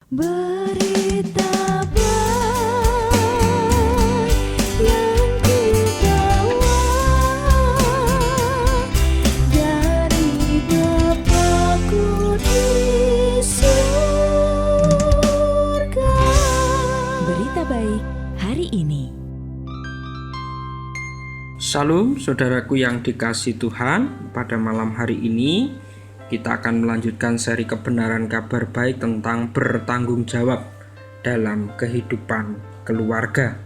Berita baik yang ku bawa dari Bapa-Ku di surga. Berita baik hari ini. Salam saudaraku yang dikasihi Tuhan, pada malam hari ini kita akan melanjutkan seri kebenaran kabar baik tentang bertanggung jawab dalam kehidupan keluarga.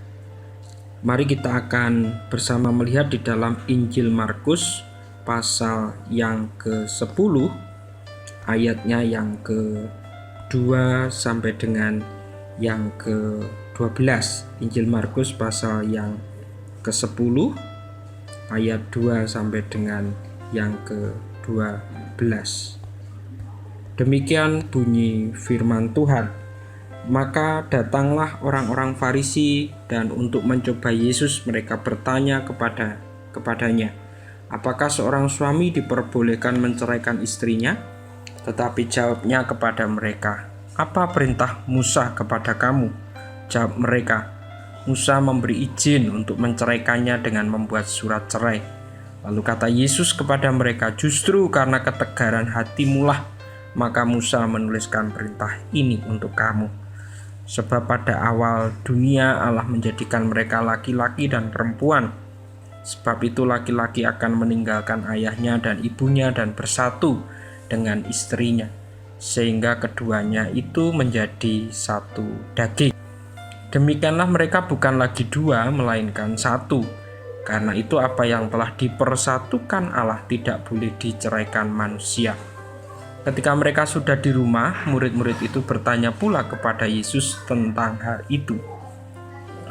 Mari kita akan bersama melihat di dalam Injil Markus pasal yang ke-10 ayatnya yang ke-2 sampai dengan yang ke-12. Injil Markus pasal yang ke-10 ayat 2 sampai dengan yang ke-12. Demikian bunyi firman Tuhan. Maka datanglah orang-orang Farisi dan untuk mencoba Yesus mereka bertanya kepadanya, apakah seorang suami diperbolehkan menceraikan istrinya? Tetapi jawabnya kepada mereka, apa perintah Musa kepada kamu? Jawab mereka, Musa memberi izin untuk menceraikannya dengan membuat surat cerai. Lalu kata Yesus kepada mereka, justru karena ketegaran hatimulah maka Musa menuliskan perintah ini untuk kamu. Sebab pada awal dunia Allah menjadikan mereka laki-laki dan perempuan. Sebab itu laki-laki akan meninggalkan ayahnya dan ibunya dan bersatu dengan istrinya, sehingga keduanya itu menjadi satu daging. Demikianlah mereka bukan lagi dua, melainkan satu. Karena itu apa yang telah dipersatukan Allah tidak boleh diceraikan manusia. Ketika mereka sudah di rumah, murid-murid itu bertanya pula kepada Yesus tentang hal itu.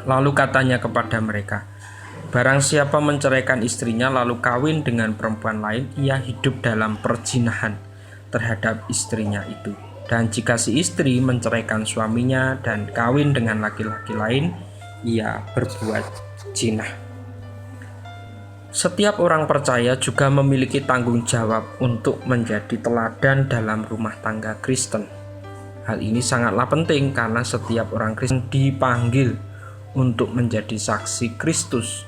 Lalu katanya kepada mereka, barang siapa menceraikan istrinya lalu kawin dengan perempuan lain, ia hidup dalam perzinahan terhadap istrinya itu. Dan jika si istri menceraikan suaminya dan kawin dengan laki-laki lain, ia berbuat zina. Setiap orang percaya juga memiliki tanggung jawab untuk menjadi teladan dalam rumah tangga Kristen. Hal ini sangatlah penting karena setiap orang Kristen dipanggil untuk menjadi saksi Kristus.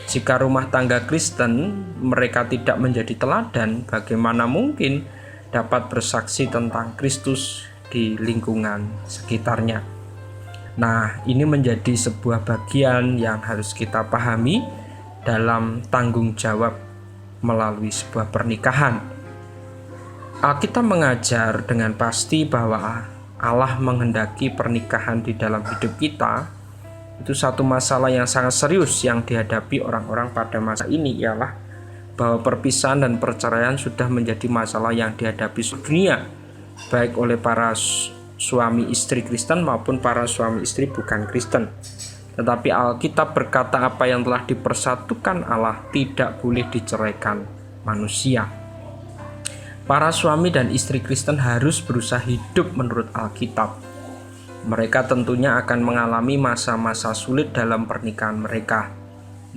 Jika rumah tangga Kristen mereka tidak menjadi teladan, bagaimana mungkin dapat bersaksi tentang Kristus di lingkungan sekitarnya? Nah, ini menjadi sebuah bagian yang harus kita pahami dalam tanggung jawab melalui sebuah pernikahan. Alkitab mengajar dengan pasti bahwa Allah menghendaki pernikahan di dalam hidup kita. Itu satu masalah yang sangat serius yang dihadapi orang-orang pada masa ini, ialah bahwa perpisahan dan perceraian sudah menjadi masalah yang dihadapi dunia, baik oleh para suami istri Kristen maupun para suami istri bukan Kristen. Tetapi Alkitab berkata apa yang telah dipersatukan Allah tidak boleh diceraikan manusia. Para suami dan istri Kristen harus berusaha hidup menurut Alkitab. Mereka tentunya akan mengalami masa-masa sulit dalam pernikahan mereka.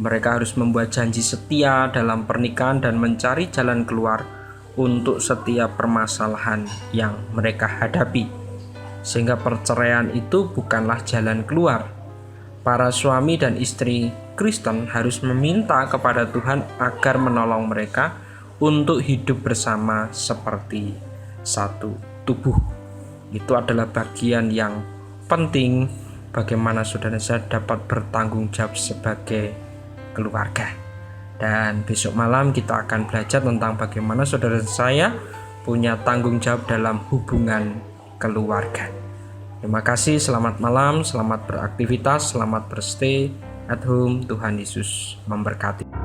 Mereka harus membuat janji setia dalam pernikahan dan mencari jalan keluar untuk setiap permasalahan yang mereka hadapi. Sehingga perceraian itu bukanlah jalan keluar. Para suami dan istri Kristen harus meminta kepada Tuhan agar menolong mereka untuk hidup bersama seperti satu tubuh. Itu adalah bagian yang penting bagaimana saudara saya dapat bertanggung jawab sebagai keluarga. Dan besok malam kita akan belajar tentang bagaimana saudara saya punya tanggung jawab dalam hubungan keluarga. Terima kasih, selamat malam, selamat beraktivitas, selamat berstay at home. Tuhan Yesus memberkati.